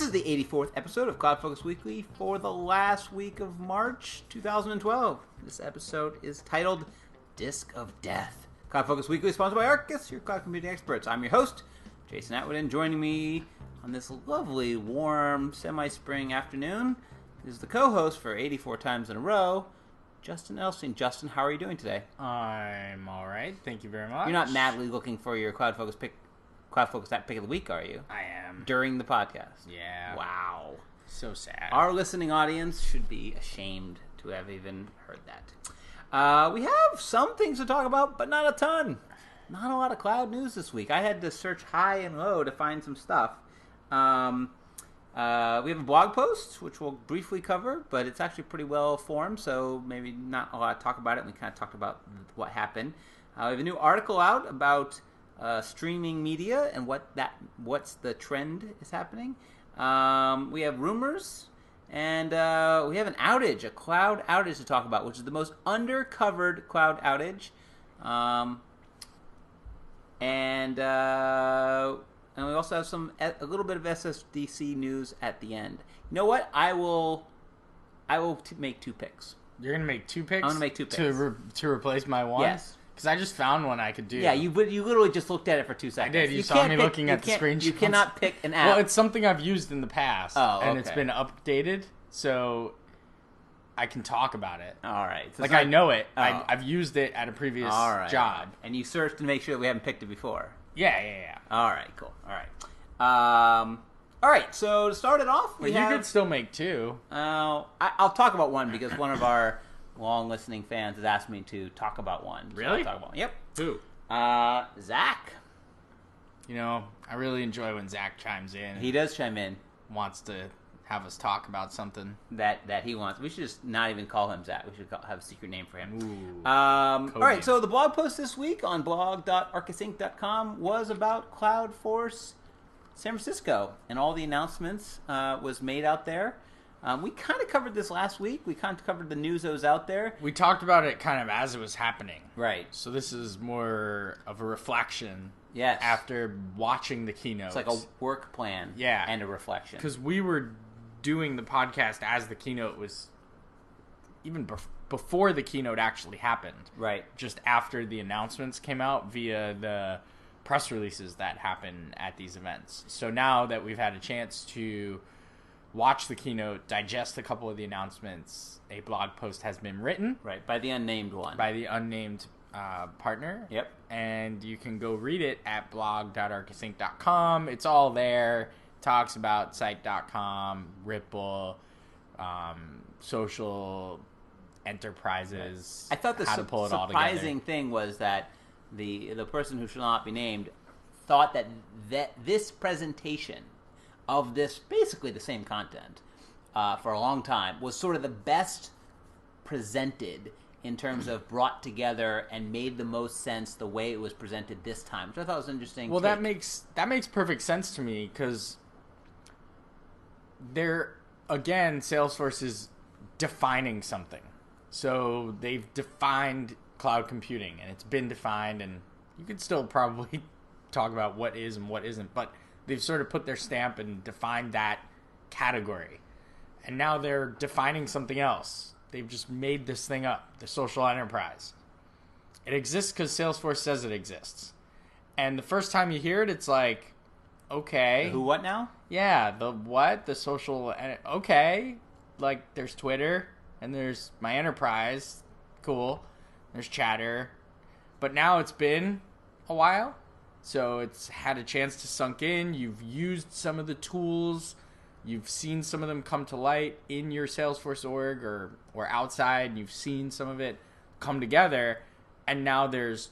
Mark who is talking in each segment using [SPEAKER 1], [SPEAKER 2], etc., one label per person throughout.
[SPEAKER 1] is the 84th episode of CloudFocus Weekly for the last week of March 2012. This episode is titled Disk of Death. CloudFocus Weekly is sponsored by Arkus, your cloud computing experts. I'm your host, Jason Atwood, and joining me on this lovely, warm, semi-spring afternoon is the co-host for 84 times in a row, Justin Elstein. Justin, how are you doing today?
[SPEAKER 2] I'm all right. Thank you very much.
[SPEAKER 1] You're not madly looking for your CloudFocus App Pick of the Week, are you?
[SPEAKER 2] I am.
[SPEAKER 1] During the podcast.
[SPEAKER 2] Yeah.
[SPEAKER 1] Wow.
[SPEAKER 2] So sad.
[SPEAKER 1] Our listening audience should be ashamed to have even heard that. We have some things to talk about, but not a ton. Not a lot of cloud news this week. I had to search high and low to find some stuff. We have a blog post, which we'll briefly cover, but it's actually pretty well formed, so maybe not a lot to talk about it. We kind of talked about what happened. We have a new article out about streaming media and what's the trend is happening. We have rumors, and we have an outage, a cloud outage to talk about, which is the most undercovered cloud outage. And we also have a little bit of SSDC news at the end. You know what? I will make two picks.
[SPEAKER 2] You're gonna make two picks.
[SPEAKER 1] I'm gonna make two picks
[SPEAKER 2] to replace my one.
[SPEAKER 1] Yes.
[SPEAKER 2] Because I just found one I could do.
[SPEAKER 1] Yeah, you literally just looked at it for 2 seconds.
[SPEAKER 2] I did. You saw me looking at the screenshots.
[SPEAKER 1] You cannot pick an app.
[SPEAKER 2] Well, it's something I've used in the past.
[SPEAKER 1] Oh, okay.
[SPEAKER 2] And it's been updated, so I can talk about it.
[SPEAKER 1] All right. So
[SPEAKER 2] I know it.
[SPEAKER 1] Oh.
[SPEAKER 2] I've used it at a previous job.
[SPEAKER 1] And you searched to make sure that we haven't picked it before.
[SPEAKER 2] Yeah.
[SPEAKER 1] All right, cool. All right. All right, so to start it off,
[SPEAKER 2] you could still make two.
[SPEAKER 1] I'll talk about one because one of our long listening fans has asked me to talk about one. So
[SPEAKER 2] really?
[SPEAKER 1] I'll talk about one. Yep.
[SPEAKER 2] Who?
[SPEAKER 1] Zach.
[SPEAKER 2] You know, I really enjoy when Zach chimes in.
[SPEAKER 1] He does chime in.
[SPEAKER 2] Wants to have us talk about something
[SPEAKER 1] that he wants. We should just not even call him Zach. We should have a secret name for him.
[SPEAKER 2] Ooh,
[SPEAKER 1] all right, so the blog post this week on blog.arkusinc.com was about CloudForce San Francisco, and all the announcements was made out there. We kind of covered this last week. We kind of covered the news that was out there.
[SPEAKER 2] We talked about it kind of as it was happening.
[SPEAKER 1] Right.
[SPEAKER 2] So this is more of a reflection.
[SPEAKER 1] Yes.
[SPEAKER 2] After watching the keynotes.
[SPEAKER 1] It's like a work plan.
[SPEAKER 2] Yeah.
[SPEAKER 1] And a reflection.
[SPEAKER 2] Because we were doing the podcast as the keynote was, even before the keynote actually happened.
[SPEAKER 1] Right.
[SPEAKER 2] Just after the announcements came out via the press releases that happen at these events. So now that we've had a chance to watch the keynote, digest a couple of the announcements, a blog post has been written.
[SPEAKER 1] Right, by the unnamed one.
[SPEAKER 2] By the unnamed partner.
[SPEAKER 1] Yep.
[SPEAKER 2] And you can go read it at blog.arkusinc.com. It's all there. Talks about site.com, Ripple, social enterprises.
[SPEAKER 1] I thought the surprising
[SPEAKER 2] together.
[SPEAKER 1] Thing was that the person who shall not be named thought that this presentation of this, basically the same content, for a long time, was sort of the best presented in terms of brought together and made the most sense the way it was presented this time, which I thought was interesting.
[SPEAKER 2] Well, that makes perfect sense to me because Salesforce is defining something. So they've defined cloud computing, and it's been defined, and you could still probably talk about what is and what isn't, but they've sort of put their stamp and defined that category. And now they're defining something else. They've just made this thing up, the social enterprise. It exists because Salesforce says it exists. And the first time you hear it, it's like, okay.
[SPEAKER 1] The who, what now?
[SPEAKER 2] Yeah, the what? The social... Okay. Like, there's Twitter, and there's my enterprise. Cool. There's Chatter. But now it's been a while, so it's had a chance to sunk in. You've used some of the tools. You've seen some of them come to light in your Salesforce org or outside. You've seen some of it come together, and now there's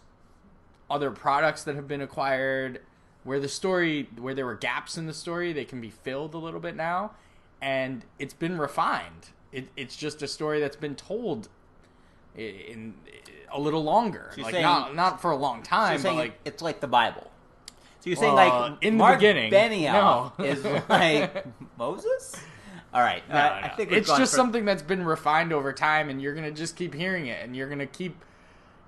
[SPEAKER 2] other products that have been acquired where there were gaps in the story, they can be filled a little bit now, and it's been refined. It's just a story that's been told in a little longer,
[SPEAKER 1] so
[SPEAKER 2] like
[SPEAKER 1] saying,
[SPEAKER 2] not for a long time,
[SPEAKER 1] so
[SPEAKER 2] but like
[SPEAKER 1] it's like the Bible. So you're saying like
[SPEAKER 2] in
[SPEAKER 1] Mark
[SPEAKER 2] the beginning,
[SPEAKER 1] Benioff is like Moses? All right,
[SPEAKER 2] no.
[SPEAKER 1] I think
[SPEAKER 2] it's just something that's been refined over time, and you're gonna just keep hearing it, and you're gonna keep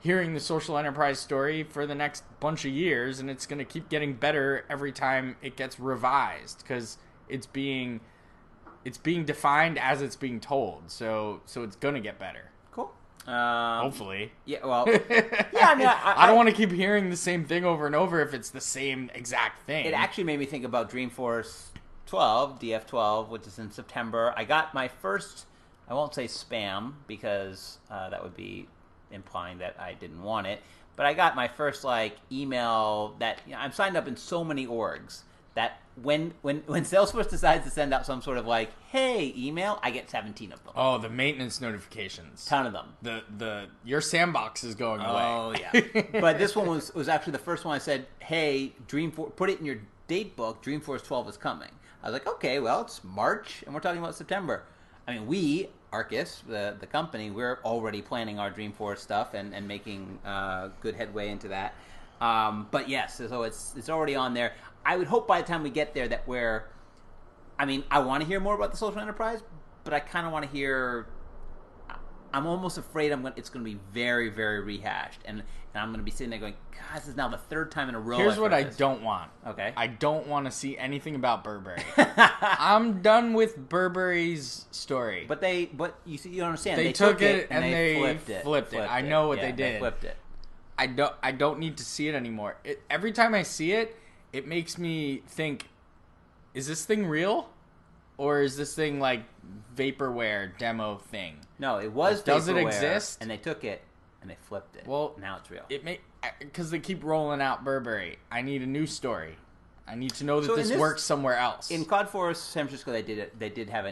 [SPEAKER 2] hearing the social enterprise story for the next bunch of years, and it's gonna keep getting better every time it gets revised because it's being defined as it's being told. So it's gonna get better.
[SPEAKER 1] Cool.
[SPEAKER 2] Hopefully.
[SPEAKER 1] Yeah. Well. Yeah. I mean,
[SPEAKER 2] I don't want to keep hearing the same thing over and over if it's the same exact thing.
[SPEAKER 1] It actually made me think about Dreamforce 12, DF12, which is in September. I got my first. I won't say spam because that would be implying that I didn't want it. But I got my first email that I'm signed up in so many orgs that when Salesforce decides to send out some sort of hey email, I get 17 of them.
[SPEAKER 2] Oh, the maintenance notifications.
[SPEAKER 1] Ton of them.
[SPEAKER 2] Your sandbox is going away.
[SPEAKER 1] Oh yeah. But this one was actually the first one I said, hey, Dreamforce, put it in your date book. Dreamforce 12 is coming. I was like, okay, well it's March and we're talking about September. I mean, we, Arkus, the company, we're already planning our Dreamforce stuff and making good headway into that. But yes, so it's already on there. I would hope by the time we get there that I want to hear more about the social enterprise, but I kind of want to hear. I'm almost afraid it's going to be very, very rehashed, and I'm going to be sitting there going, God, this is now the third time in a row.
[SPEAKER 2] Here's what I don't want.
[SPEAKER 1] Okay.
[SPEAKER 2] I don't want to see anything about Burberry. I'm done with Burberry's story.
[SPEAKER 1] But you see, you don't understand.
[SPEAKER 2] They took it and they flipped it. I know what they did.
[SPEAKER 1] They flipped it.
[SPEAKER 2] I don't need to see it anymore. Every time I see it, it makes me think, is this thing real? Or is this thing vaporware demo thing?
[SPEAKER 1] No, it was
[SPEAKER 2] Does it
[SPEAKER 1] vaporware,
[SPEAKER 2] exist?
[SPEAKER 1] And they took it and they flipped it.
[SPEAKER 2] Well,
[SPEAKER 1] now it's real.
[SPEAKER 2] Because they keep rolling out Burberry. I need a new story. I need to know that this works somewhere else.
[SPEAKER 1] In CloudForce San Francisco, they did it. They did have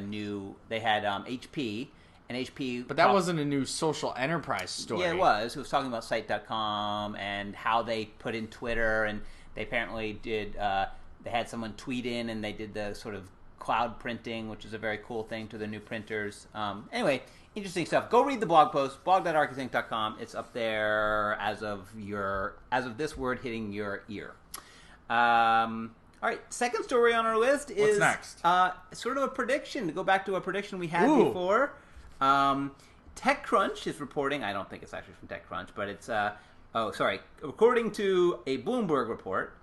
[SPEAKER 1] they had HP. And HP...
[SPEAKER 2] But that wasn't a new social enterprise story.
[SPEAKER 1] Yeah, it was. It was talking about Site.com and how they put in Twitter, and they apparently did... they had someone tweet in, and they did the sort of cloud printing, which is a very cool thing to the new printers. Anyway, interesting stuff. Go read the blog post, blog.arkusinc.com. It's up there as of this word hitting your ear. All right, second story on our list is...
[SPEAKER 2] What's next?
[SPEAKER 1] Sort of a prediction, to go back to a prediction we had
[SPEAKER 2] Ooh.
[SPEAKER 1] before. TechCrunch is reporting, I don't think it's actually from TechCrunch, but it's, according to a Bloomberg report.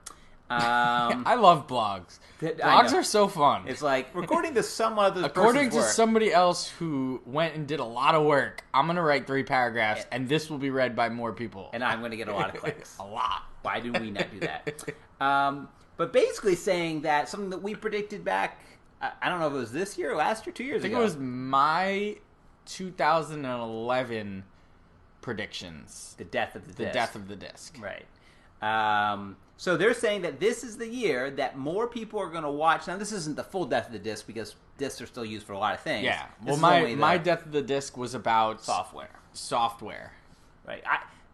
[SPEAKER 2] I love blogs. Blogs are so fun.
[SPEAKER 1] It's according to some other
[SPEAKER 2] according to
[SPEAKER 1] work,
[SPEAKER 2] somebody else who went and did a lot of work, I'm going to write 3 paragraphs, and this will be read by more people.
[SPEAKER 1] And I'm going to get a lot of clicks.
[SPEAKER 2] A lot.
[SPEAKER 1] Why do we not do that? But basically saying that something that we predicted back, I don't know if it was this year or last year, 2 years ago.
[SPEAKER 2] I think it was my 2011 predictions.
[SPEAKER 1] The death of the disc.
[SPEAKER 2] The death of the disc.
[SPEAKER 1] Right. So they're saying that this is the year that more people are going to watch. Now, this isn't the full death of the disc because discs are still used for a lot of things.
[SPEAKER 2] Yeah. Well, my death of the disc was about software.
[SPEAKER 1] Right.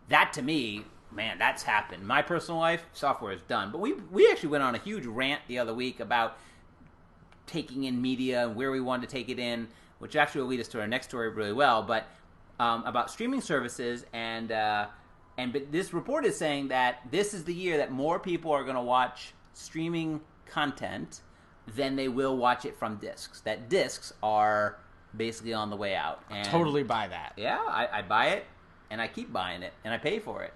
[SPEAKER 1] That to me, man, that's happened. My personal life, software is done. But we actually went on a huge rant the other week about taking in media and where we wanted to take it in, which actually will lead us to our next story really well. But about streaming services but this report is saying that this is the year that more people are going to watch streaming content than they will watch it from discs. That discs are basically on the way out. And
[SPEAKER 2] I totally buy that.
[SPEAKER 1] Yeah, I buy it, and I keep buying it, and I pay for it.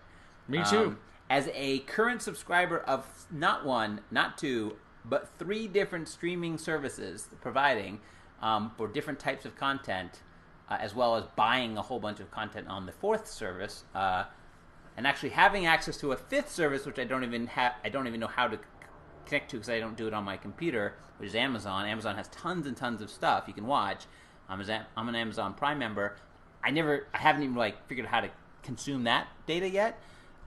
[SPEAKER 2] Me too.
[SPEAKER 1] As a current subscriber of not 1, not 2, but 3 different streaming services providing for different types of content, as well as buying a whole bunch of content on the 4th service, and actually having access to a 5th service, which I don't even know how to connect to because I don't do it on my computer, which is Amazon. Amazon has tons and tons of stuff you can watch. I'm an Amazon Prime member. I haven't even figured out how to consume that data yet.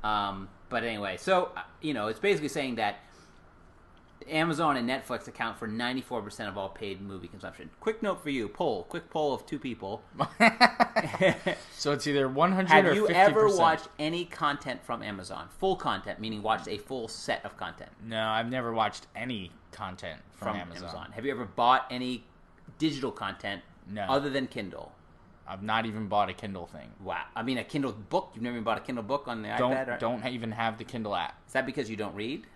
[SPEAKER 1] But anyway, so it's basically saying that Amazon and Netflix account for 94% of all paid movie consumption. Quick note for you, quick poll of 2 people.
[SPEAKER 2] So it's either 100
[SPEAKER 1] Have
[SPEAKER 2] or 50%.
[SPEAKER 1] you ever watched any content from Amazon? Full content, meaning watched a full set of content.
[SPEAKER 2] No, I've never watched any content from Amazon.
[SPEAKER 1] Have you ever bought any digital content
[SPEAKER 2] No.
[SPEAKER 1] other than Kindle?
[SPEAKER 2] I've not even bought a Kindle thing.
[SPEAKER 1] Wow. I mean, a Kindle book? You've never even bought a Kindle book on the iPad? Or...
[SPEAKER 2] Don't even have the Kindle app.
[SPEAKER 1] Is that because you don't read?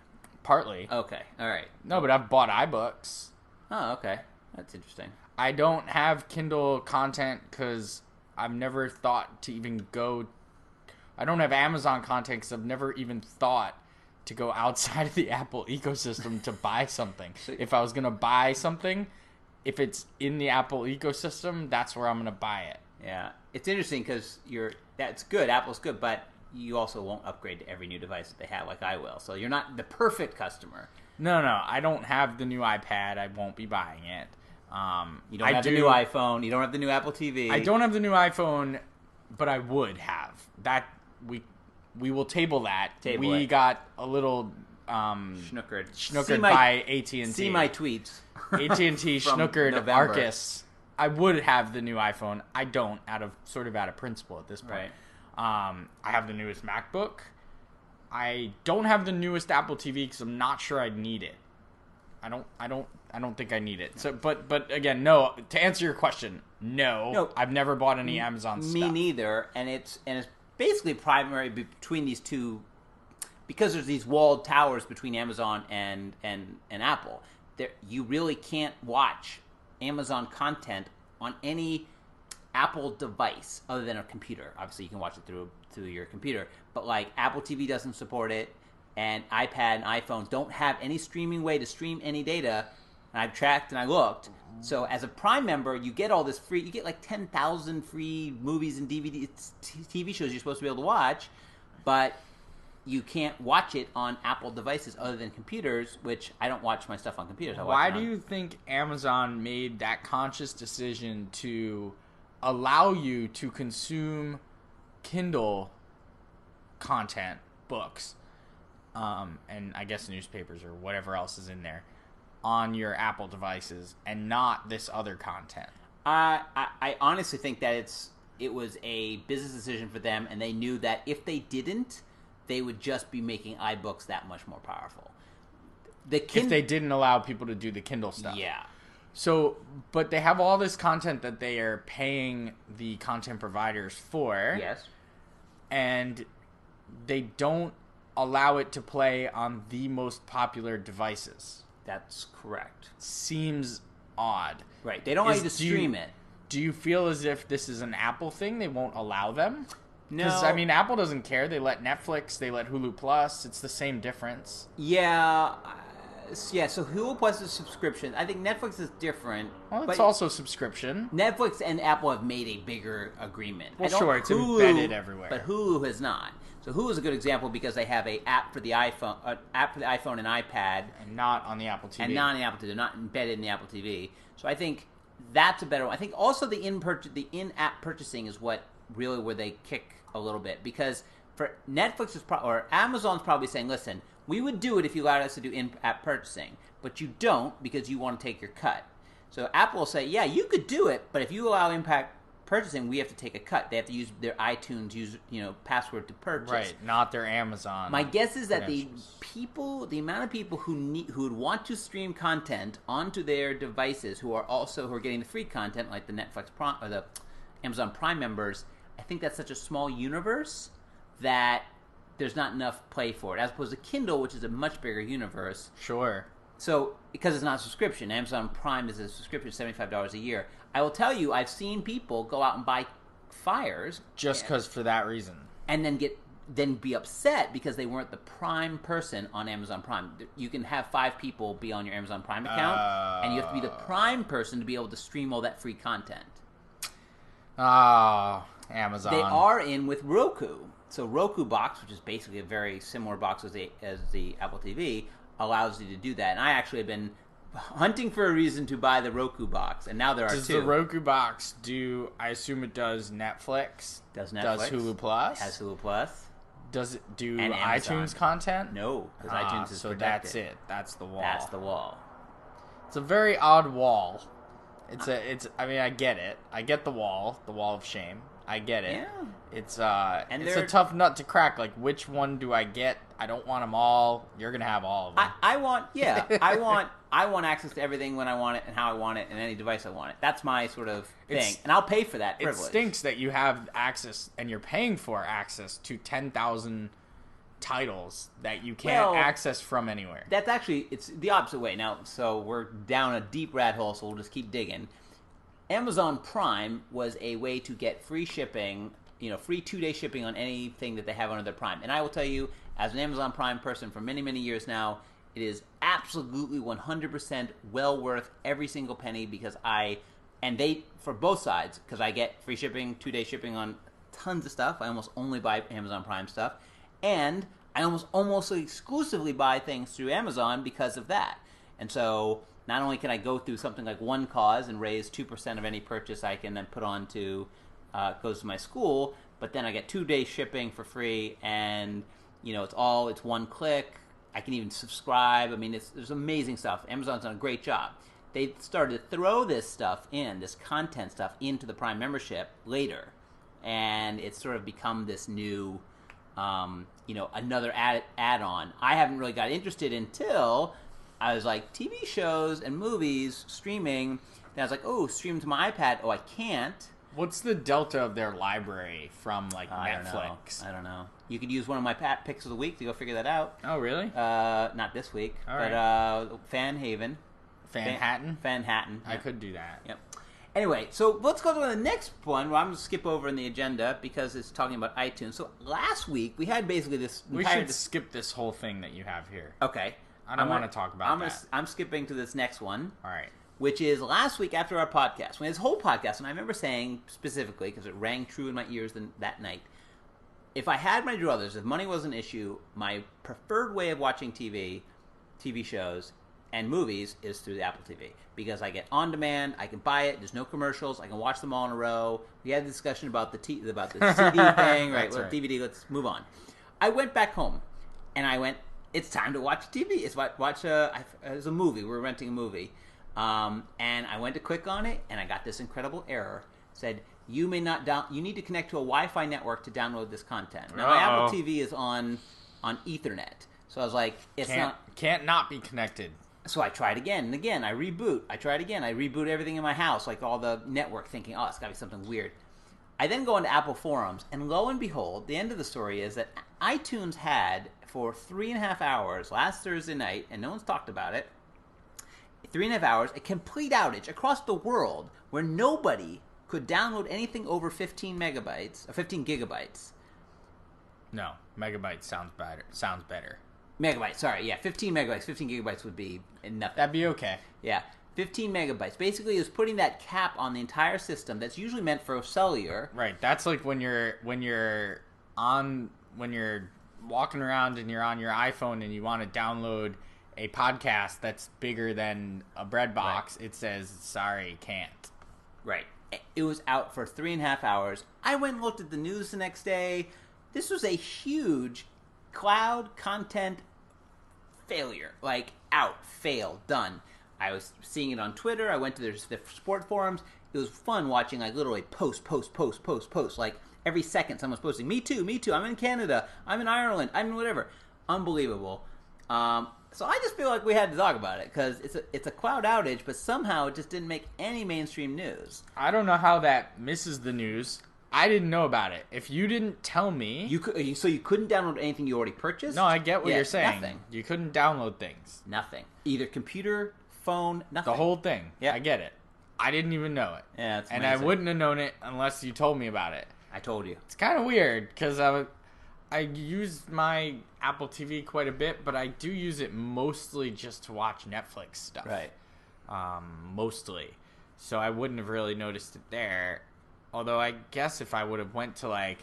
[SPEAKER 2] Partly.
[SPEAKER 1] Okay. All right.
[SPEAKER 2] No, but I've bought iBooks.
[SPEAKER 1] Oh, okay. That's interesting.
[SPEAKER 2] I don't have Kindle content because I've never thought to even go... I don't have Amazon content because I've never even thought to go outside of the Apple ecosystem to buy something. If I was going to buy something, if it's in the Apple ecosystem, that's where I'm going to buy it.
[SPEAKER 1] Yeah. It's interesting because that's good. Apple's good, but you also won't upgrade to every new device that they have like I will. So you're not the perfect customer.
[SPEAKER 2] No, I don't have the new iPad. I won't be buying it.
[SPEAKER 1] You don't have the new iPhone. You don't have the new Apple TV.
[SPEAKER 2] I don't have the new iPhone, but I would have. That we will table that. We got a little schnookered by AT&T.
[SPEAKER 1] See my tweets.
[SPEAKER 2] AT&T schnookered Arkus. I would have the new iPhone. I don't, out of principle at this point.
[SPEAKER 1] Right.
[SPEAKER 2] I have the newest MacBook. I don't have the newest Apple TV because I'm not sure I'd need it. I don't think I need it. So, but again, no. To answer your question, no. I've never bought any Amazon stuff.
[SPEAKER 1] Me neither. And it's basically primary between these two, because there's these walled towers between Amazon and Apple. You really can't watch Amazon content on any Apple device other than a computer. Obviously, you can watch it through your computer, but like Apple TV doesn't support it, and iPad and iPhones don't have any streaming way to stream any data. And I've tracked and I looked. So as a Prime member, you get all this free. You get like 10,000 free movies and DVDs, TV shows you're supposed to be able to watch, but you can't watch it on Apple devices other than computers, which I don't watch my stuff on computers.
[SPEAKER 2] Why do you think Amazon made that conscious decision to allow you to consume Kindle content, books, and I guess newspapers or whatever else is in there on your Apple devices and not this other content?
[SPEAKER 1] I honestly think that it was a business decision for them, and they knew that if they didn't, they would just be making iBooks that much more powerful.
[SPEAKER 2] If they didn't allow people to do the Kindle stuff.
[SPEAKER 1] Yeah.
[SPEAKER 2] So, but they have all this content that they are paying the content providers for.
[SPEAKER 1] Yes.
[SPEAKER 2] And they don't allow it to play on the most popular devices.
[SPEAKER 1] That's correct.
[SPEAKER 2] Seems odd.
[SPEAKER 1] Right. They don't allow you to stream it.
[SPEAKER 2] Do you feel as if this is an Apple thing? They won't allow them?
[SPEAKER 1] No.
[SPEAKER 2] Because, I mean, Apple doesn't care. They let Netflix, they let Hulu Plus. It's the same difference.
[SPEAKER 1] Yeah. Yeah, so Hulu Plus is subscription. I think Netflix is different.
[SPEAKER 2] Well, it's also subscription.
[SPEAKER 1] Netflix and Apple have made a bigger agreement.
[SPEAKER 2] Well, sure, it's embedded everywhere.
[SPEAKER 1] But Hulu has not. So Hulu is a good example because they have an app for the iPhone, and iPad,
[SPEAKER 2] and not on the Apple TV.
[SPEAKER 1] And not on the Apple TV. They're not embedded in the Apple TV. So I think that's a better one. I think also the in-app purchasing is what really where they kick a little bit, because for Netflix or Amazon's probably saying, listen, we would do it if you allowed us to do in-app purchasing, but you don't because you want to take your cut. So Apple will say, yeah, you could do it, but if you allow in-app purchasing, we have to take a cut. They have to use their iTunes password to purchase.
[SPEAKER 2] Right, not their Amazon.
[SPEAKER 1] My guess is that the amount of people who would want to stream content onto their devices who are getting the free content, like the Netflix Prime or the Amazon Prime members, I think that's such a small universe that there's not enough play for it, as opposed to Kindle, which is a much bigger universe.
[SPEAKER 2] Sure.
[SPEAKER 1] So, because it's not a subscription, Amazon Prime is a subscription, $75 a year. I will tell you, I've seen people go out and buy Fires
[SPEAKER 2] just because for that reason,
[SPEAKER 1] and then be upset because they weren't the Prime person on Amazon Prime. You can have 5 people be on your Amazon Prime account, and you have to be the Prime person to be able to stream all that free content.
[SPEAKER 2] Amazon.
[SPEAKER 1] They are in with Roku. So Roku box, which is basically a very similar box as the Apple TV, allows you to do that. And I actually have been hunting for a reason to buy the Roku box, and now there are 2.
[SPEAKER 2] Does the Roku box do? I assume it does Netflix.
[SPEAKER 1] Does Netflix?
[SPEAKER 2] Does Hulu Plus?
[SPEAKER 1] It has Hulu Plus.
[SPEAKER 2] Does it do
[SPEAKER 1] and
[SPEAKER 2] iTunes content?
[SPEAKER 1] No, because iTunes is
[SPEAKER 2] so
[SPEAKER 1] protected.
[SPEAKER 2] that's it. That's the wall.
[SPEAKER 1] That's the wall.
[SPEAKER 2] It's a very odd wall. I mean, I get it. I get the wall of shame. I get it.
[SPEAKER 1] Yeah.
[SPEAKER 2] It's a tough nut to crack. Like, which one do I get? I don't want them all. You're gonna have all of them.
[SPEAKER 1] I want access to everything when I want it and how I want it and any device I want it. That's my sort of thing, and I'll pay for that privilege.
[SPEAKER 2] It stinks that you have access and you're paying for access to 10,000 titles that you can't access from anywhere.
[SPEAKER 1] That's actually, it's the opposite way now. So we're down a deep rat hole, so we'll just keep digging. Amazon Prime was a way to get free shipping free 2-day shipping on anything that they have under their Prime. And I will tell you, as an Amazon Prime person for many, many years now, it is absolutely 100% well worth every single penny because they, for both sides, because I get free shipping, 2-day shipping on tons of stuff. I almost only buy Amazon Prime stuff. And I almost exclusively buy things through Amazon because of that. And so not only can I go through something like One Cause and raise 2% of any purchase I can then put on to, goes to my school, but then I get 2-day shipping for free, and, it's one click. I can even subscribe. I mean, there's amazing stuff. Amazon's done a great job. They started to throw this content stuff into the Prime membership later, and it's sort of become this new, another add-on. I haven't really got interested until I was like, TV shows and movies, streaming. Then I was like, oh, stream to my iPad. Oh, I can't.
[SPEAKER 2] What's the delta of their library from Netflix?
[SPEAKER 1] I don't know. You could use one of my App Picks of the week to go figure that out.
[SPEAKER 2] Oh, really?
[SPEAKER 1] Not this week.
[SPEAKER 2] All
[SPEAKER 1] but
[SPEAKER 2] right.
[SPEAKER 1] Fanhaven.
[SPEAKER 2] Fanhattan? I could do that.
[SPEAKER 1] Yep. Anyway, so let's go to the next one. Well, I'm going to skip over in the agenda because it's talking about iTunes. So last week, we had basically this...
[SPEAKER 2] We should skip this whole thing that you have here.
[SPEAKER 1] Okay.
[SPEAKER 2] I don't want to talk about that.
[SPEAKER 1] I'm skipping to this next one.
[SPEAKER 2] All right.
[SPEAKER 1] Which is last week after our podcast. When this whole podcast, and I remember saying specifically, because it rang true in my ears that night, if I had my druthers, if money was an issue, my preferred way of watching TV shows, and movies is through the Apple TV. Because I get on demand, I can buy it, there's no commercials, I can watch them all in a row. We had a discussion about the CD thing, right? Well, right. DVD, let's move on. I went back home, and I went, it's time to watch TV. It was a movie. We were renting a movie. And I went to click on it, and I got this incredible error. Said, you need to connect to a Wi-Fi network to download this content. Now, my Apple TV is on Ethernet. So I was like,
[SPEAKER 2] Can't not be connected.
[SPEAKER 1] So I tried again and again. I reboot. I tried again. I reboot everything in my house, like all the network, thinking, it's got to be something weird. I then go into Apple forums, and lo and behold, the end of the story is that iTunes had, for 3.5 hours last Thursday night, and no one's talked about it, 3.5 hours, a complete outage across the world where nobody could download anything over 15 megabytes, or 15 gigabytes.
[SPEAKER 2] No, megabytes sounds better.
[SPEAKER 1] Megabytes, sorry, yeah, 15 megabytes, 15 gigabytes would be enough.
[SPEAKER 2] That'd be okay.
[SPEAKER 1] Yeah, 15 megabytes. Basically, it was putting that cap on the entire system that's usually meant for cellular.
[SPEAKER 2] Right, that's like when you're walking around and you're on your iPhone and you want to download a podcast that's bigger than a bread box, right. It says, sorry, can't.
[SPEAKER 1] Right. It was out for 3.5 hours. I went and looked at the news the next day. This was a huge cloud content failure. Like, failed, done. I was seeing it on Twitter. I went to the sport forums. It was fun watching, like, literally post. Like, every second someone's posting, me too, I'm in Canada, I'm in Ireland, I'm in whatever. Unbelievable. So I just feel like we had to talk about it because it's a cloud outage, but somehow it just didn't make any mainstream news.
[SPEAKER 2] I don't know how that misses the news. I didn't know about it. If you didn't tell me...
[SPEAKER 1] So you couldn't download anything you already purchased?
[SPEAKER 2] No, I get what you're saying.
[SPEAKER 1] Nothing.
[SPEAKER 2] You couldn't download things.
[SPEAKER 1] Nothing. Either computer, phone, nothing.
[SPEAKER 2] The whole thing. Yeah. I get it. I didn't even know it.
[SPEAKER 1] Yeah, it's
[SPEAKER 2] amazing. And I wouldn't have known it unless you told me about it.
[SPEAKER 1] I told you.
[SPEAKER 2] It's kind of weird because I use my Apple TV quite a bit, but I do use it mostly just to watch Netflix stuff.
[SPEAKER 1] Right.
[SPEAKER 2] Mostly. So I wouldn't have really noticed it there. Although I guess if I would have went to like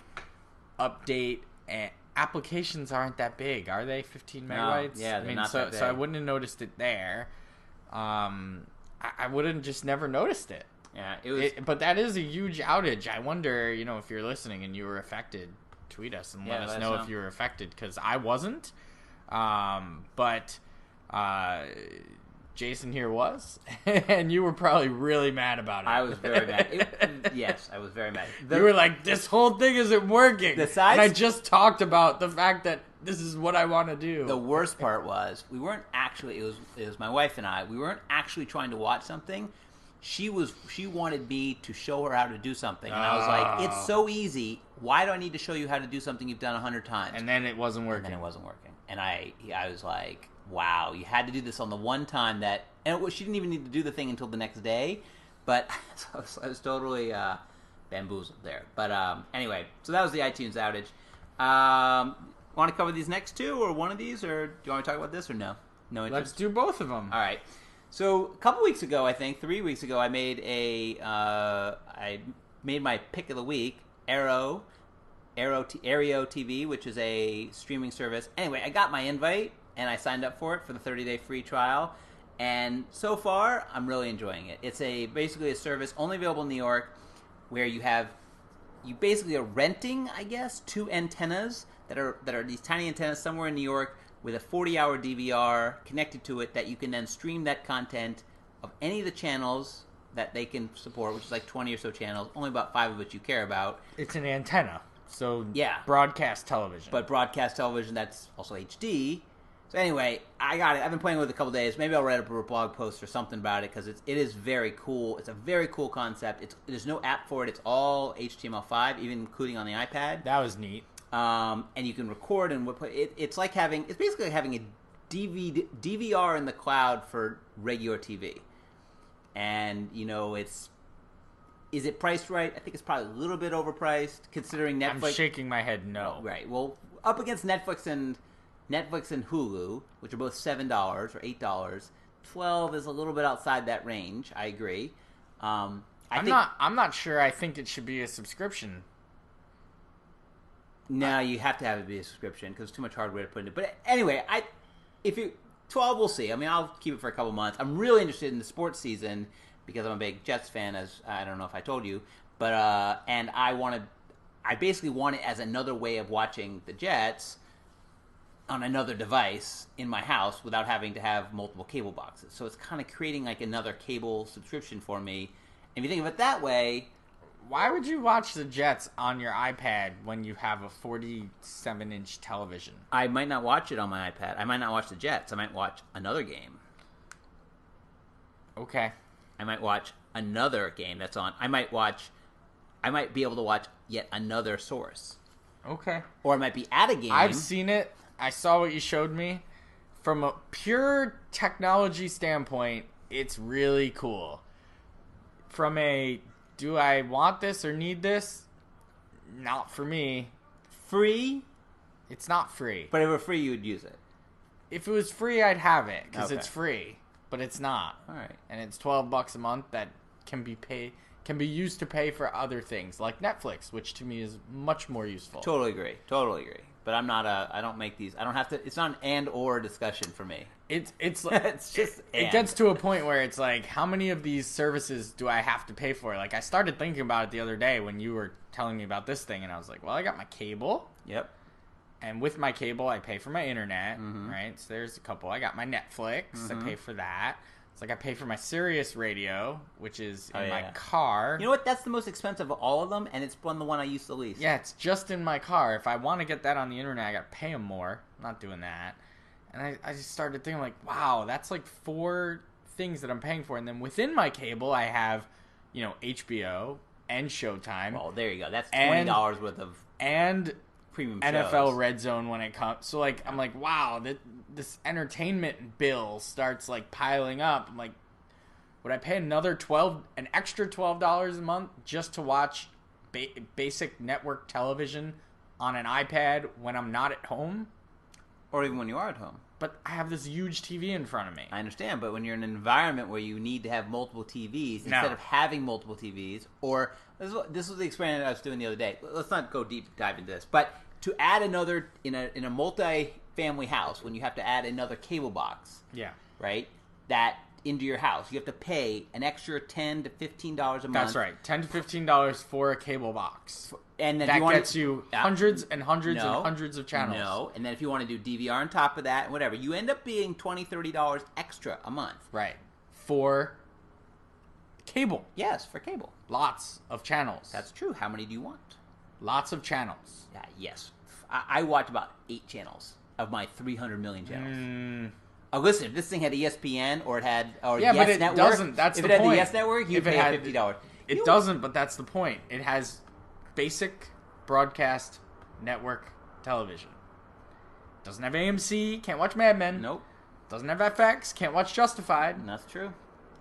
[SPEAKER 2] update and applications aren't that big, are they? 15 megabytes?
[SPEAKER 1] No, yeah, they're not that big.
[SPEAKER 2] So I wouldn't have noticed it there. I would have just never noticed it.
[SPEAKER 1] Yeah, it was.
[SPEAKER 2] But that is a huge outage. I wonder, if you're listening and you were affected, tweet us and let us know if you were affected, because I wasn't. But Jason here was, and you were probably really mad about it.
[SPEAKER 1] I was very mad. Yes, I was very mad.
[SPEAKER 2] You were like, this whole thing isn't working. And I just talked about the fact that this is what I want to do.
[SPEAKER 1] The worst part was, we weren't actually, it was my wife and I, we weren't actually trying to watch something. She wanted me to show her how to do something. And I was like, it's so easy. Why do I need to show you how to do something you've done 100 times?
[SPEAKER 2] And then it wasn't working.
[SPEAKER 1] And I was like, wow, you had to do this on the one time that... And she didn't even need to do the thing until the next day. But I was totally bamboozled there. But anyway, so that was the iTunes outage. Want to cover these next two, or one of these, or do you want to talk about this, or no? No interest?
[SPEAKER 2] Let's do both of them.
[SPEAKER 1] All right. So a couple weeks ago, I think 3 weeks ago, I made my pick of the week, Aereo TV, which is a streaming service. Anyway, I got my invite and I signed up for it for the 30-day free trial. And so far, I'm really enjoying it. It's basically a service only available in New York, where you basically are renting, I guess, 2 antennas that are these tiny antennas somewhere in New York with a 40-hour DVR connected to it that you can then stream that content of any of the channels that they can support, which is like 20 or so channels, only about 5 of which you care about.
[SPEAKER 2] It's an antenna, so
[SPEAKER 1] yeah,
[SPEAKER 2] broadcast television.
[SPEAKER 1] But broadcast television, that's also HD. So anyway, I got it. I've been playing with it a couple days. Maybe I'll write up a blog post or something about it, because it is very cool. It's a very cool concept. There's no app for it. It's all HTML5, even including on the iPad.
[SPEAKER 2] That was neat.
[SPEAKER 1] And you can record and it's basically like having a DVR in the cloud for regular TV. And is it priced right? I think it's probably a little bit overpriced considering Netflix.
[SPEAKER 2] I'm shaking my head no.
[SPEAKER 1] Right. Well, up against Netflix and Hulu, which are both $7 or $8. $12 is a little bit outside that range. I agree. I'm
[SPEAKER 2] not sure. I think it should be a subscription.
[SPEAKER 1] No, you have to have it be a subscription because it's too much hardware to put in it. But anyway, 12, we'll see. I mean, I'll keep it for a couple months. I'm really interested in the sports season because I'm a big Jets fan, as I don't know if I told you, but and I basically want it as another way of watching the Jets on another device in my house without having to have multiple cable boxes. So it's kind of creating like another cable subscription for me. And if you think of it that way,
[SPEAKER 2] why would you watch the Jets on your iPad when you have a 47-inch television?
[SPEAKER 1] I might not watch it on my iPad. I might not watch the Jets. I might watch another game.
[SPEAKER 2] Okay.
[SPEAKER 1] I might watch another game that's on. I might be able to watch yet another source.
[SPEAKER 2] Okay.
[SPEAKER 1] Or I might be at a game.
[SPEAKER 2] I've seen it. I saw what you showed me. From a pure technology standpoint, it's really cool. From a do I want this or need this? Not for me.
[SPEAKER 1] Free?
[SPEAKER 2] It's not free.
[SPEAKER 1] But if it were free, you would use it.
[SPEAKER 2] If it was free, I'd have it because
[SPEAKER 1] Okay.
[SPEAKER 2] it's free. But it's not.
[SPEAKER 1] All right.
[SPEAKER 2] And it's $12 a month that can be used to pay for other things like Netflix, which to me is much more useful.
[SPEAKER 1] Totally agree. But I don't make these. I don't have to. It's not an and or discussion for me.
[SPEAKER 2] It's
[SPEAKER 1] It's just
[SPEAKER 2] it gets to a point where it's like, how many of these services do I have to pay for? Like, I started thinking about it the other day when you were telling me about this thing, and I was like, well, I got my cable.
[SPEAKER 1] Yep.
[SPEAKER 2] And with my cable, I pay for my internet,
[SPEAKER 1] Mm-hmm.
[SPEAKER 2] right? So there's a couple. I got my Netflix. I pay for that. It's like I pay for my Sirius radio, which is in my car.
[SPEAKER 1] You know what? That's the most expensive of all of them, and it's the one I use the least.
[SPEAKER 2] Yeah, it's just in my car. If I want to get that on the internet, I got to pay them more. I'm not doing that. And I just started thinking, like, wow, that's like 4 things that I'm paying for. And then within my cable, I have, HBO and Showtime.
[SPEAKER 1] Well, there you go. That's $20 worth of
[SPEAKER 2] and
[SPEAKER 1] premium
[SPEAKER 2] NFL
[SPEAKER 1] shows.
[SPEAKER 2] Red Zone when it comes. So, like, I'm like, wow, this entertainment bill starts, like, piling up. I'm like, would I pay an extra $12 a month just to watch basic network television on an iPad when I'm not at home?
[SPEAKER 1] Or even when you are at home.
[SPEAKER 2] But I have this huge TV in front of me.
[SPEAKER 1] I understand, but when you're in an environment where you need to have multiple TVs,
[SPEAKER 2] No.
[SPEAKER 1] instead of having multiple TVs, or this was the experiment I was doing the other day. Let's not go deep dive into this, but to add another in a multi-family house, when you have to add another cable box,
[SPEAKER 2] Yeah.
[SPEAKER 1] right? That into your house, you have to pay an extra $10 to $15 a month.
[SPEAKER 2] That's right. $10 to $15 for a cable box.
[SPEAKER 1] And then
[SPEAKER 2] That
[SPEAKER 1] if you want
[SPEAKER 2] gets you hundreds and hundreds
[SPEAKER 1] No.
[SPEAKER 2] and hundreds of channels.
[SPEAKER 1] No, and then if you want to do DVR on top of that, whatever, you end up being $20, $30 extra a month.
[SPEAKER 2] Right. For cable.
[SPEAKER 1] Yes, for cable.
[SPEAKER 2] Lots of channels.
[SPEAKER 1] That's true. How many do you want?
[SPEAKER 2] Lots of channels.
[SPEAKER 1] Yes. I watch about 8 channels of my 300 million channels.
[SPEAKER 2] Mm,
[SPEAKER 1] Oh, listen, if this thing had ESPN or it had
[SPEAKER 2] yeah,
[SPEAKER 1] Yes
[SPEAKER 2] but it
[SPEAKER 1] Network,
[SPEAKER 2] doesn't. That's
[SPEAKER 1] if
[SPEAKER 2] the
[SPEAKER 1] it had
[SPEAKER 2] point.
[SPEAKER 1] the Yes Network, you'd
[SPEAKER 2] If it
[SPEAKER 1] pay
[SPEAKER 2] had-
[SPEAKER 1] $50.
[SPEAKER 2] It doesn't, but that's the point. It has basic broadcast network television. Doesn't have AMC, can't watch Mad Men.
[SPEAKER 1] Nope,
[SPEAKER 2] Doesn't have FX, can't watch Justified.
[SPEAKER 1] that's true.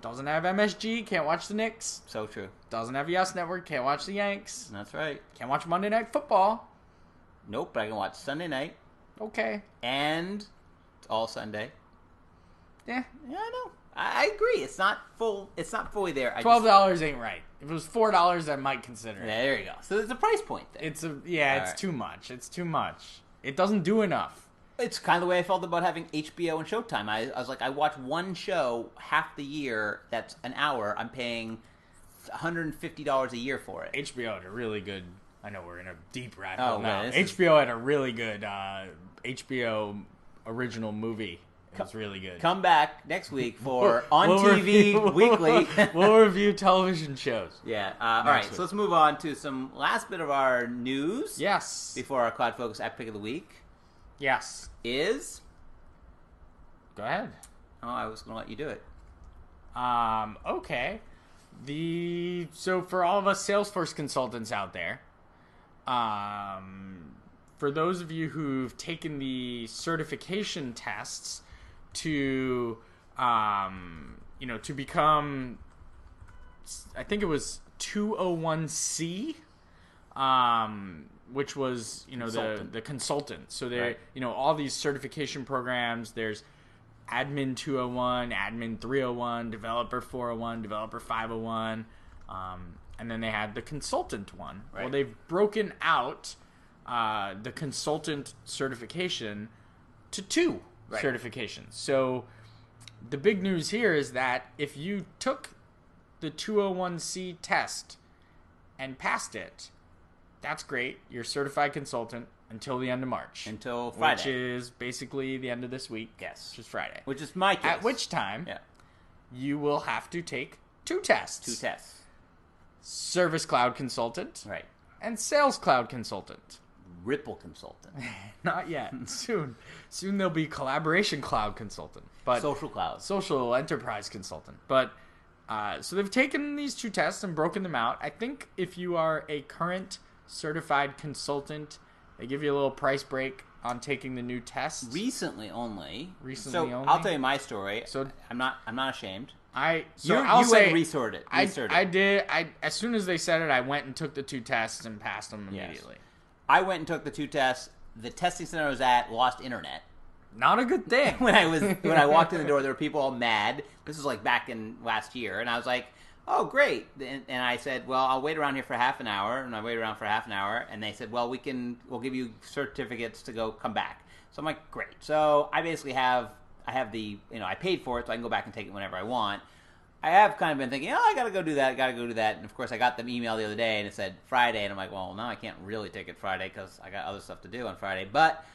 [SPEAKER 2] Doesn't have MSG, can't watch the Knicks.
[SPEAKER 1] So true.
[SPEAKER 2] Doesn't have Yes Network, can't watch the Yanks.
[SPEAKER 1] That's right.
[SPEAKER 2] Can't watch Monday Night Football.
[SPEAKER 1] Nope, but I can watch Sunday night.
[SPEAKER 2] Okay.
[SPEAKER 1] And it's all Sunday.
[SPEAKER 2] Yeah.
[SPEAKER 1] Yeah, I know. I agree. It's not full. It's not fully there.
[SPEAKER 2] $12 ain't right. If it was $4, I might consider it.
[SPEAKER 1] Yeah, there you go. So there's a price point there.
[SPEAKER 2] It's too much. It's too much. It doesn't do enough.
[SPEAKER 1] It's kind of the way I felt about having HBO and Showtime. I was like, I watch one show half the year that's an hour. I'm paying $150 a year for it.
[SPEAKER 2] HBO had a really good... I know we're in a deep rabbit hole now.
[SPEAKER 1] Man,
[SPEAKER 2] HBO had a really good HBO original movie. It was really good.
[SPEAKER 1] Come back next week for On TV Weekly.
[SPEAKER 2] We'll review television shows.
[SPEAKER 1] Yeah. All right, so let's move on to some last bit of our news.
[SPEAKER 2] Yes.
[SPEAKER 1] Before our CloudFocus App Pick of the Week.
[SPEAKER 2] Yes.
[SPEAKER 1] Is...
[SPEAKER 2] Go ahead.
[SPEAKER 1] Oh, I was going to let you do it.
[SPEAKER 2] Okay. So for all of us Salesforce consultants out there, for those of you who've taken the certification tests to, to become, I think it was 201C, which was, the consultant. So there, right. All these certification programs, there's Admin 201, Admin 301, Developer 401, Developer 501, and then they had the consultant one. Right. Well, they've broken out the consultant certification to 2 certifications. So the big news here is that if you took the 201C test and passed it, that's great. You're a certified consultant until the end of March.
[SPEAKER 1] Until Friday.
[SPEAKER 2] Which is basically the end of this week.
[SPEAKER 1] Yes.
[SPEAKER 2] Which is Friday.
[SPEAKER 1] Which is my case.
[SPEAKER 2] At which time, you will have to take 2 tests.
[SPEAKER 1] 2 tests.
[SPEAKER 2] Service Cloud Consultant.
[SPEAKER 1] Right.
[SPEAKER 2] And Sales Cloud Consultant.
[SPEAKER 1] Ripple Consultant.
[SPEAKER 2] Not yet. Soon there'll be Collaboration Cloud Consultant. But
[SPEAKER 1] Social Cloud.
[SPEAKER 2] Social Enterprise Consultant. But, so they've taken these 2 tests and broken them out. I think if you are a current certified consultant, they give you a little price break on taking the new tests.
[SPEAKER 1] Recently only.
[SPEAKER 2] I'll
[SPEAKER 1] tell you my story.
[SPEAKER 2] So
[SPEAKER 1] I'm not ashamed.
[SPEAKER 2] I'll
[SPEAKER 1] say resorted.
[SPEAKER 2] I did. As soon as they said it, I went and took the 2 tests and passed them immediately.
[SPEAKER 1] Yes. I went and took the 2 tests. The testing center I was at lost internet.
[SPEAKER 2] Not a good thing.
[SPEAKER 1] when I walked in the door, there were people all mad. This was like back in last year, and I was like, "Oh, great!" And I said, "Well, I'll wait around here for half an hour." And I waited around for half an hour, and they said, "Well, we'll give you certificates to come back." So I'm like, "Great!" So I basically I have the I paid for it, so I can go back and take it whenever I want. I have kind of been thinking, I gotta go do that, and of course I got the email the other day and it said Friday, and I'm like, well, now I can't really take it Friday because I got other stuff to do on Friday. But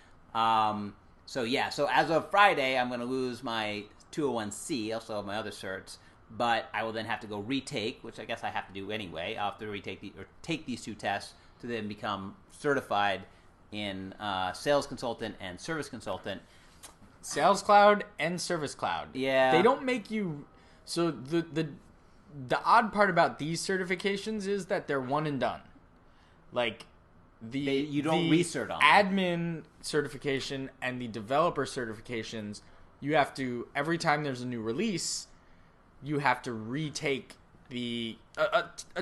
[SPEAKER 1] so as of Friday, I'm gonna lose my 201C, also have my other certs, but I will then have to go retake, which I guess I have to do anyway. I'll have to take these 2 tests to then become certified in Sales Consultant and Service Consultant.
[SPEAKER 2] Sales Cloud and Service Cloud.
[SPEAKER 1] Yeah,
[SPEAKER 2] they don't make you. So the odd part about these certifications is that they're one and done. Like
[SPEAKER 1] you don't recert on
[SPEAKER 2] admin certification and the developer certifications, you have to, every time there's a new release, you have to retake a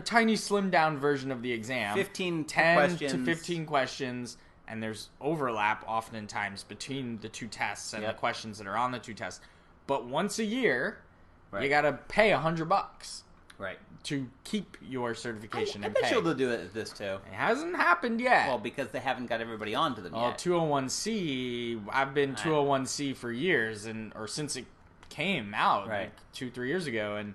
[SPEAKER 2] tiny slimmed down version of the exam.
[SPEAKER 1] 10
[SPEAKER 2] questions. To 15 questions, and there's overlap oftentimes between the 2 tests and the questions that are on the 2 tests. But once a year, you gotta pay $100,
[SPEAKER 1] right,
[SPEAKER 2] to keep your certification.
[SPEAKER 1] I bet you'll do it this too.
[SPEAKER 2] It hasn't happened yet.
[SPEAKER 1] Well, because they haven't got everybody onto them yet.
[SPEAKER 2] 201C, I've been 201C for years, or since it came out, like 2-3 years ago, and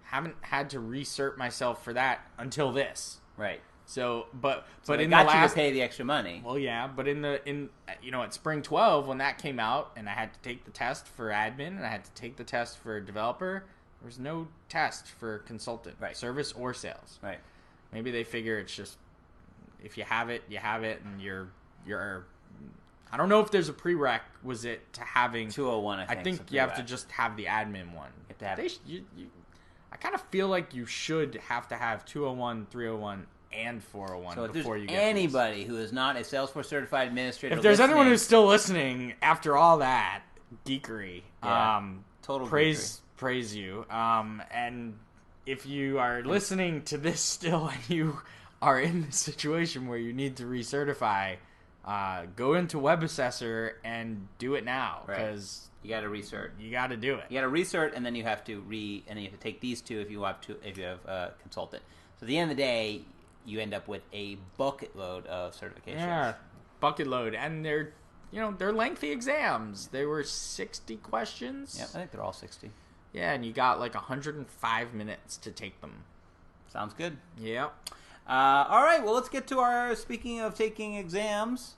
[SPEAKER 2] haven't had to recert myself for that until this.
[SPEAKER 1] Right.
[SPEAKER 2] So, but
[SPEAKER 1] in
[SPEAKER 2] in
[SPEAKER 1] got
[SPEAKER 2] the last,
[SPEAKER 1] you to pay the extra money.
[SPEAKER 2] Well, yeah, but at Spring 12 when that came out, and I had to take the test for admin, and I had to take the test for developer. There was no test for consultant, service or sales.
[SPEAKER 1] Right.
[SPEAKER 2] Maybe they figure it's just if you have it, you have it, and you're. I don't know if there's a prerequisite to having
[SPEAKER 1] 201. I think
[SPEAKER 2] you have to just have the admin one.
[SPEAKER 1] You have to have
[SPEAKER 2] I kind of feel like you should have to have 201, 301. And 401
[SPEAKER 1] so if
[SPEAKER 2] before you get
[SPEAKER 1] anybody who is not a Salesforce certified administrator.
[SPEAKER 2] If there's anyone who's still listening after all that geekery,
[SPEAKER 1] total
[SPEAKER 2] praise praise you. And if you are listening to this still and you are in the situation where you need to recertify, go into Web Assessor and do it now, because
[SPEAKER 1] you got to recert.
[SPEAKER 2] You got to do it.
[SPEAKER 1] You got to recert, and then you have to take these two if you have a consultant. So at the end of the day, you end up with a bucket load of certifications.
[SPEAKER 2] Yeah, bucket load, and they're lengthy exams. They were 60 questions.
[SPEAKER 1] Yeah, I think they're all 60.
[SPEAKER 2] Yeah, and you got like 105 minutes to take them.
[SPEAKER 1] Sounds good.
[SPEAKER 2] Yeah.
[SPEAKER 1] All right, well, let's get to our, speaking of taking exams,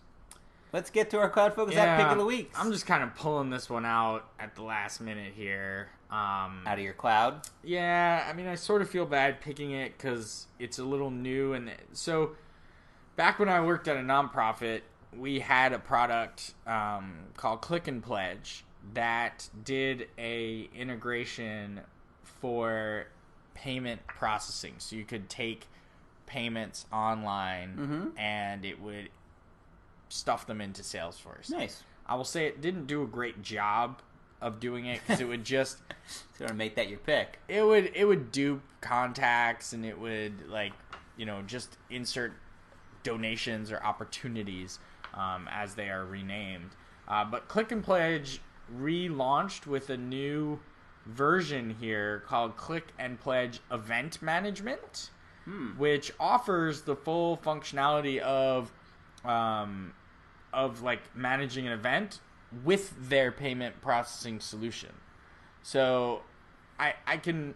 [SPEAKER 1] let's get to our CloudFocus App Pick of the Week.
[SPEAKER 2] I'm just kind of pulling this one out at the last minute here.
[SPEAKER 1] Out of your cloud?
[SPEAKER 2] Yeah, I mean, I sort of feel bad picking it because it's a little new. And so, back when I worked at a nonprofit, we had a product called Click and Pledge that did a integration for payment processing. So you could take payments online and it would stuff them into Salesforce.
[SPEAKER 1] Nice.
[SPEAKER 2] I will say it didn't do a great job of doing it because it would just
[SPEAKER 1] sort of make that your pick.
[SPEAKER 2] It would dupe contacts, and it would just insert donations or opportunities as they are renamed. But Click and Pledge relaunched with a new version here called Click and Pledge Event Management, which offers the full functionality of like managing an event with their payment processing solution. So I can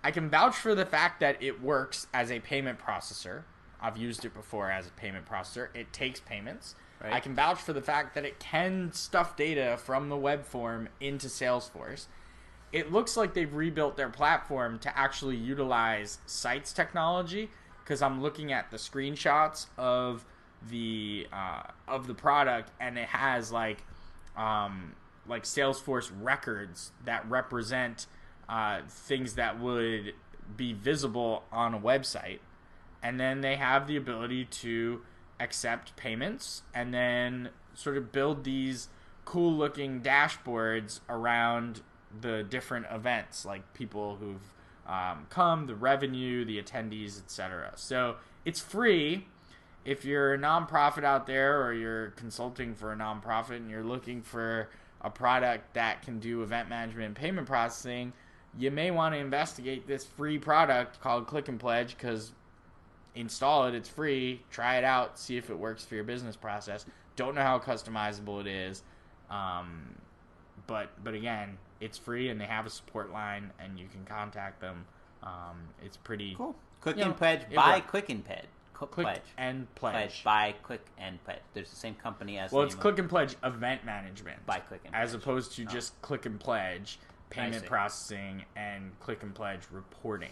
[SPEAKER 2] vouch for the fact that it works as a payment processor. I've used it before as a payment processor. It takes payments. Right. I can vouch for the fact that it can stuff data from the web form into Salesforce. It looks like they've rebuilt their platform to actually utilize Sites technology, because I'm looking at the screenshots of the product, and it has like Salesforce records that represent things that would be visible on a website, and then they have the ability to accept payments and then sort of build these cool looking dashboards around the different events, like people who've come, the revenue, the attendees, etc. So it's free. If you're a nonprofit out there, or you're consulting for a nonprofit and you're looking for a product that can do event management and payment processing, you may want to investigate this free product called Click and Pledge, because install it, it's free, try it out, see if it works for your business process. Don't know how customizable it is, but again, it's free, and they have a support line, and you can contact them. It's pretty
[SPEAKER 1] cool. Click and Pledge by Click and Pledge.
[SPEAKER 2] Click and Pledge
[SPEAKER 1] by Click and Pledge. There's the same company as.
[SPEAKER 2] Well, it's Click and Pledge Event Management
[SPEAKER 1] by Click and Pledge,
[SPEAKER 2] as opposed to just Click and Pledge payment processing and Click and Pledge reporting.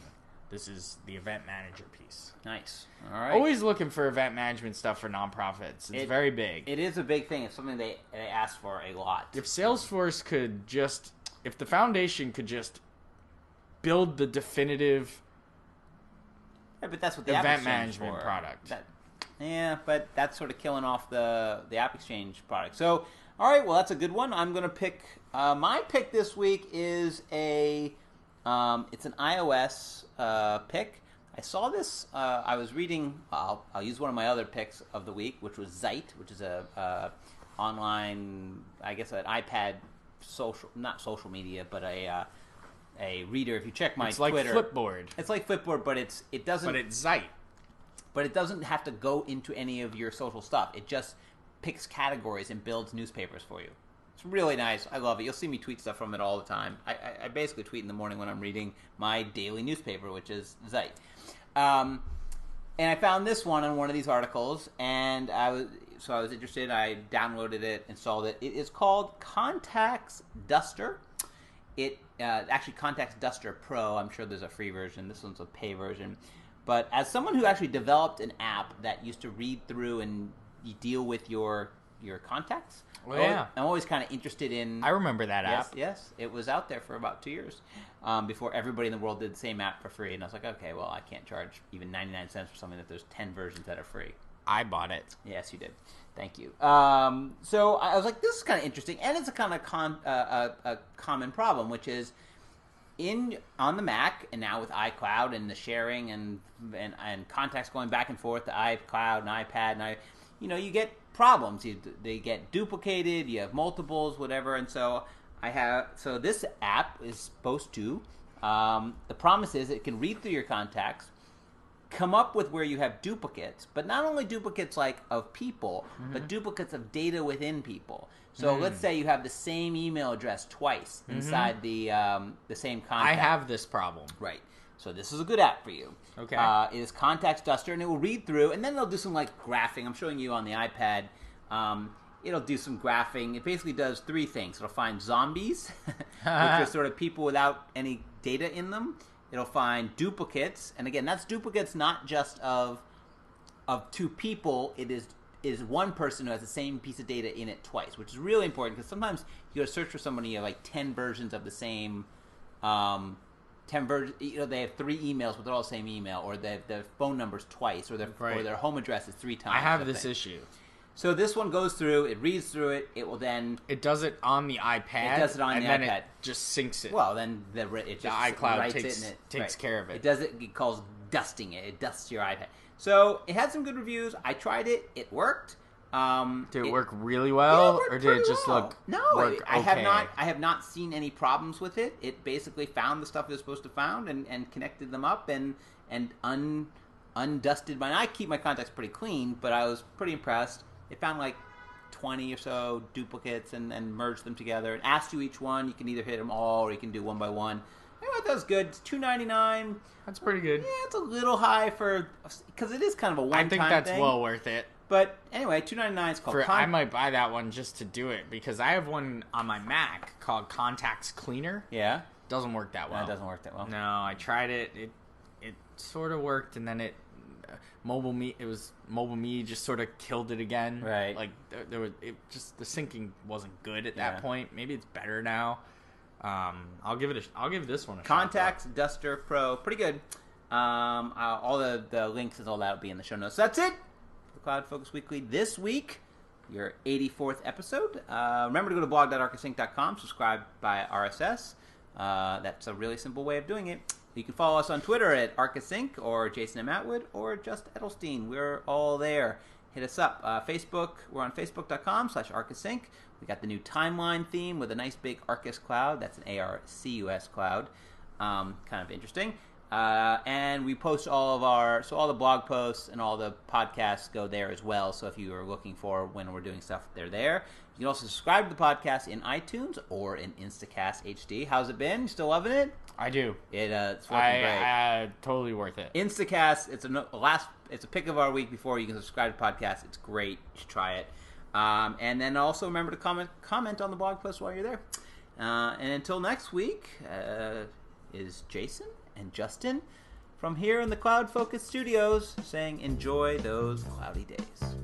[SPEAKER 2] This is the event manager piece.
[SPEAKER 1] Nice. All right.
[SPEAKER 2] Always looking for event management stuff for nonprofits. It's very big.
[SPEAKER 1] It is a big thing. It's something they ask for a lot.
[SPEAKER 2] If Salesforce could just, if the foundation could just build the definitive
[SPEAKER 1] but that's what the
[SPEAKER 2] event management product.
[SPEAKER 1] But that's sort of killing off the App Exchange product. So, all right, well, that's a good one. I'm going to pick, my pick this week is it's an iOS pick. I saw this, I was reading, I'll use one of my other picks of the week, which was Zeit, which is a online, I guess an iPad not social media, but a reader. If you check my Twitter,
[SPEAKER 2] it's like Flipboard.
[SPEAKER 1] It's like Flipboard, but it doesn't.
[SPEAKER 2] But it's Zeit.
[SPEAKER 1] But it doesn't have to go into any of your social stuff. It just picks categories and builds newspapers for you. It's really nice. I love it. You'll see me tweet stuff from it all the time. I basically tweet in the morning when I'm reading my daily newspaper, which is Zeit. And I found this one on one of these articles, and I was interested. I downloaded it, installed it. It is called Contacts Duster. It actually Contacts Duster Pro. I'm sure there's a free version. This one's a pay version. But as someone who actually developed an app that used to read through and deal with your contacts, I'm always kind of interested in.
[SPEAKER 2] I remember that app.
[SPEAKER 1] Yes, it was out there for about 2 years before everybody in the world did the same app for free. And I was like, okay, well, I can't charge even 99 cents for something that there's 10 versions that are free.
[SPEAKER 2] I bought it.
[SPEAKER 1] Yes, you did. Thank you. So I was like, this is kind of interesting, and it's a kind of a common problem, which is on the Mac, and now with iCloud and the sharing and contacts going back and forth to iCloud and iPad, and you get problems. They get duplicated. You have multiples, whatever. And so this app is supposed to. The promise is it can read through your contacts, come up with where you have duplicates, but not only duplicates like of people, but duplicates of data within people. So let's say you have the same email address twice inside the same contact.
[SPEAKER 2] I have this problem.
[SPEAKER 1] Right. So this is a good app for you.
[SPEAKER 2] Okay.
[SPEAKER 1] It is Contacts Duster, and it will read through, and then it'll do some like graphing. I'm showing you on the iPad. It'll do some graphing. It basically does three things. It'll find zombies, which are sort of people without any data in them. It'll find duplicates, and again, that's duplicates not just of two people. It is one person who has the same piece of data in it twice, which is really important because sometimes you go to search for somebody, you have like 10 versions of the same 10 versions. They have 3 emails, but they're all the same email, or they have their phone numbers twice, or their home address is 3 times.
[SPEAKER 2] I have this issue.
[SPEAKER 1] So this one goes through, it reads through it, it will then...
[SPEAKER 2] It does it on the iPad.
[SPEAKER 1] It does it on the iPad.
[SPEAKER 2] And then it just syncs it.
[SPEAKER 1] Well, then it just
[SPEAKER 2] the iCloud
[SPEAKER 1] writes
[SPEAKER 2] takes,
[SPEAKER 1] it, and
[SPEAKER 2] takes care of it.
[SPEAKER 1] It does it, it calls dusting it. It dusts your iPad. So it had some good reviews. I tried it. It worked.
[SPEAKER 2] Did it work really well, or did it just look?
[SPEAKER 1] No, I have not seen any problems with it. It basically found the stuff it was supposed to found and connected them up and undusted mine. I keep my contacts pretty clean, but I was pretty impressed. It found like 20 or so duplicates and merged them together and asked you each one. You can either hit them all or you can do one by one. Anyway, that was good. It's $2.99.
[SPEAKER 2] That's pretty good.
[SPEAKER 1] Yeah, it's a little high because it is kind of a one-time thing.
[SPEAKER 2] I think that's well worth it.
[SPEAKER 1] But anyway, $2.99 is called
[SPEAKER 2] I might buy that one just to do it because I have one on my Mac called Contacts Cleaner.
[SPEAKER 1] Yeah.
[SPEAKER 2] Doesn't work that well.
[SPEAKER 1] No, it doesn't work that well.
[SPEAKER 2] No, I tried it. It sort of worked, and then Mobile Me just sort of killed it again.
[SPEAKER 1] Right.
[SPEAKER 2] Like there was the syncing wasn't good at that point. Maybe it's better now. I'll give this one a shot.
[SPEAKER 1] Contacts Duster Pro, pretty good. All the links and all that will be in the show notes. So that's it for CloudFocus Weekly this week. Your 84th episode. Remember to go to blog.arkusinc.com. Subscribe by RSS. That's a really simple way of doing it. You can follow us on Twitter at ArkusInc or Jason M. Atwood or just Edelstein. We're all there. Hit us up. Facebook, we're on facebook.com/ArkusInc. We got the new timeline theme with a nice big Arkus cloud. That's an ARCUS cloud. Kind of interesting. And we post all the blog posts and all the podcasts go there as well. So if you are looking for when we're doing stuff, they're there. You can also subscribe to the podcast in iTunes or in Instacast HD. How's it been? Still loving it?
[SPEAKER 2] I do.
[SPEAKER 1] It's working great.
[SPEAKER 2] Totally worth it.
[SPEAKER 1] Instacast, it's a pick of our week before you can subscribe to podcasts. It's great. You should try it. And then also remember to comment on the blog post while you're there. And until next week, is Jason and Justin from here in the CloudFocus studios saying enjoy those cloudy days.